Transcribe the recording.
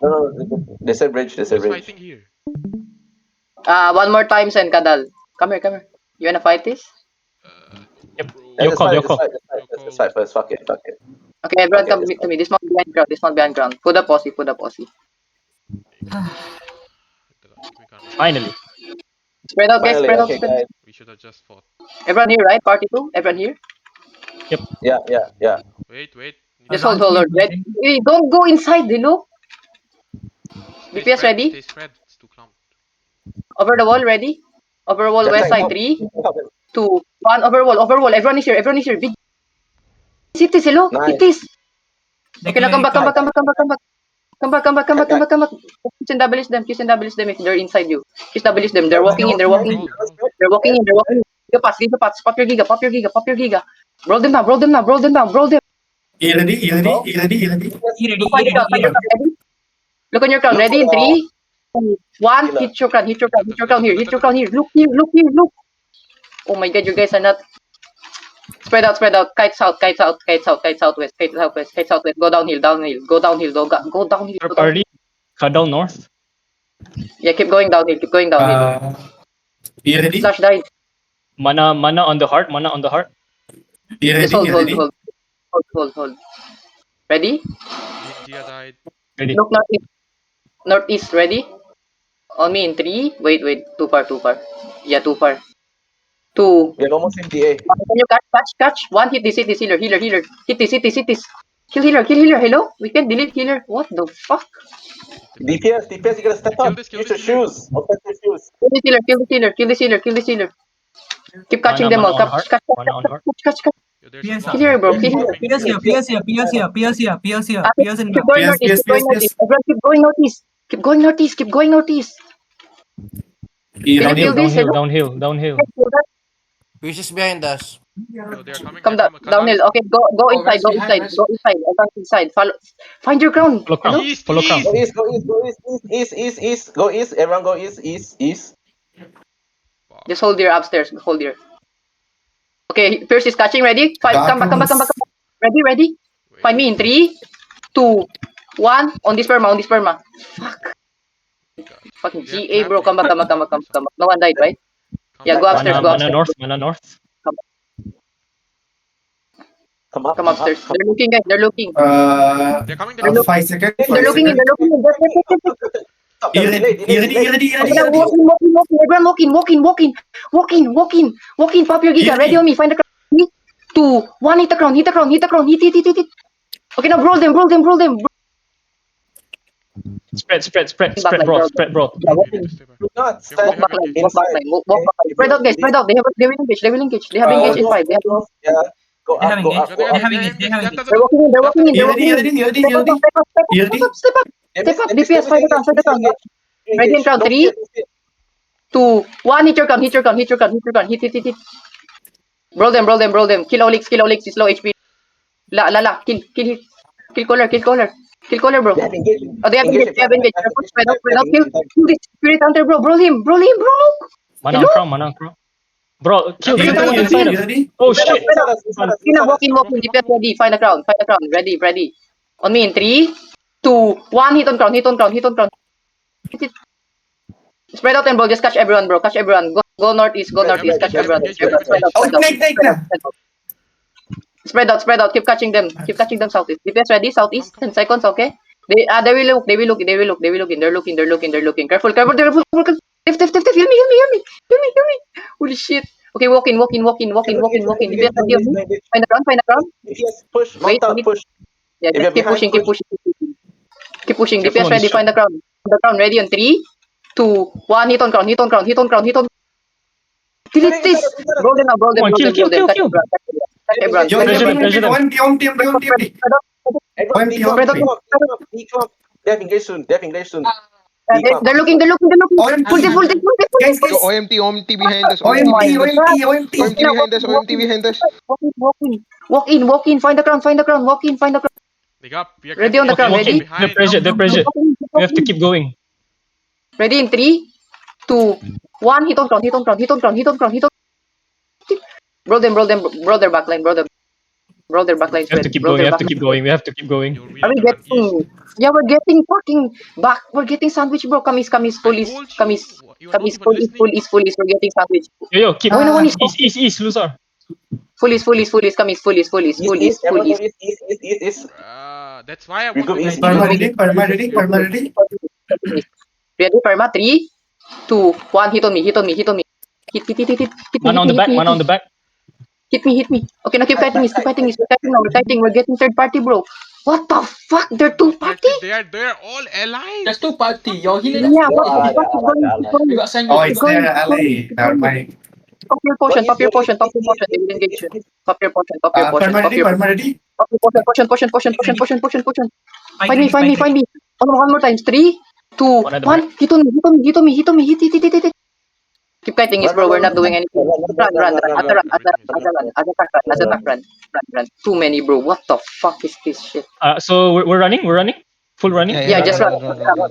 No, they said bridge. They said Who's bridge. fighting here? One more time, Sen Kadal. Come here, come here. You wanna fight this? Yep. Bro. Your Just call, fight, your just call. fight, just fight, Your just call. fight first. Fuck it, fuck it. Okay, everyone Okay, come just to me. Dismount behind ground. Dismount behind ground. Put the posse. Put the posse. Give me karma. Finally. Spread out, guys. Finally, Spread out. okay, Spread out. guys. We should have just fought. Everyone here, right? Party 2? Everyone here? Yeah. Wait. Just hold, Lord. Ready? Hey, don't go inside, Dilo. DPS ready? Stay spread. It's too clumped. Over the wall, ready? Over wall, Just west like side. how- 3, 2, 1. Over wall, over wall. Everyone is here. Everyone is here. Big cities, hello? Nice. Cities. Okay, now come back. Come back. Kiss and double them. Kiss and double them if they're inside you. Kiss double them. They're walking in. They're walking in. Brawl. They're walking in. They're walking in. Giga pass. Pop your giga. Pop your giga. Pop your giga. Roll them down. Roll them down. Roll them down. Roll them. You ready? Find your crown. Ready? Look on your crown. Ready? In 3, 2, 1. Hit your crown. Hit your crown. Hit your crown here. Hit your crown here. Look here. Look here. Look. Oh my god, you guys are not. Spread out. Kite south. Kite southwest. Go downhill. Go downhill. Go downhill. Early. Cut down north. Yeah, keep going downhill. You ready? Slash die. Mana on the heart. You ready? Just hold. You ready? Hold. Ready? Gia died. Ready. Look northeast. Northeast. Ready? On me in 3. Wait. Too far. Yeah, too far. 2. We have almost MTA. Can you catch? 1. Hit this healer. Hit this. Kill healer. Hello? We can delete healer. What the fuck? DPS, you gotta step Kill up. this Use your healer. shoes. Open your shoes. Kill this healer. Keep catching them all. Mana on heart. Mana on heart. Catch. Yo, there's Yes, some Kill here, bro. there's Kill some here. coming. PS here. PS in Keep back. going Yes, northeast. yes. Everyone keep going northeast. You Can you ready? kill this? Hello? Downhill. Which is behind us. Yo, they're coming. Come They're down, coming. downhill. Okay, go inside. Advance inside. Follow. Find your ground. Follow crown. Hello? East. Follow crown. Go east. Go east. Everyone go east. Just hold here upstairs. Hold here. Okay, Pierce is catching. Ready? Come back. Ready? Wait. Find me in 3, 2, 1. On this perma. Fuck. God. Fucking They have GA, bro. Come trapping. back. No one died, right? Yeah, go upstairs. Mana north. Come up. Come upstairs. They're looking, guys. They're looking. They're coming. 5 seconds. They're looking in. You ready? Walking. Pop your giga. Ready on me. Find the crown. 3, 2, 1. Hit the crown. Hit. Okay, now roll them. Spread, bro. Yeah, You need to stay back. Do not They stand have back engaged. inside. Walk back. Spread out, guys. They will engage. They have engaged in 5. Yeah. Go They up. have Go engaged. up. They have engaged. They're walking in. You ready? Step up. DPS, find the crown. Ready in crowd. 3, 2, 1. Hit your crown. Hit. Roll them. Kill Olix. He's low HP. La. Kill caller, bro. Oh, they have engaged. Spread out. Kill this spirit hunter, bro. Roll him, bro. Mana Hello? on crown. Bro, kill You everyone ready? inside us. Ready? Oh shit. Walking. DPS ready. Find the crown. Ready. On me in 3, 2, 1. Hit on crown. Hit it. Spread out and bro. Just catch everyone, bro. Go northeast. Catch everyone. Spread out. Keep catching them southeast. DPS ready. Southeast. 10 seconds. Okay. They will look. They're looking. Careful. Left. Heal me. Holy shit. Okay, walk in. DPS ready on me. Find the ground. Yes, push. Wait. Mount up. Push. Yeah, If you're keep behind, pushing. Keep pushing. Careful DPS on ready. this Find the ground. Ready on 3, 2, 1. Hit on ground. Delete this. Roll them. Come on, kill. Catch everyone. Yo, Pressure them. One team. Everyone, Spread out. declump. They have engaged soon. They're looking. Pull them. Guys. Yo, OMT behind us. Oh my God. OMT behind us. Walk in. Find the ground. Walk in. They got. We are Ready on the getting ground, engaged ready? behind. The pressure. We have to keep going. Ready in 3, 2, 1. Hit on ground. Roll them. Bro their backline. Bro, their backline We have spread. to keep Bro, going. We their have to keep backline going. We have to keep going. Yo, we Are have we to run east. getting? Yeah, we're getting fucking back. We're getting sandwich, bro. Come east, full I east, told come you. east, You are come not east, even full east, full listening. east, full east. We're getting sandwich. Yo, keep. Oh, no one is East, Luzar. full east, come east, full east, full Everyone east. go east. That's why I We want go to east. guide Parma you. ready. Ready, Perma? 3, 2, 1. Hit on me. Hit me. Hit Mana on the back. Mana on the back. Hit me. Okay, now keep fighting me. We're fighting. We're getting third party, bro. What the fuck? They're two What party? They're all allies. There's two party. Your healer. Yeah, what Yeah, the fuck? yeah, yeah. We got sandwich. Oh, it's their ally. Never mind. Pop your potion. They will engage you. Pop your potion. Parma ready. Potion. Find me. One more time. 3, 2, One at the 1. Hit on me. Hit. Keep kiting is, bro. We're not doing anything. Run. As attack, run. Too many, bro. What the fuck is this shit? So we're running. We're running. Full running. Yeah, just run. run.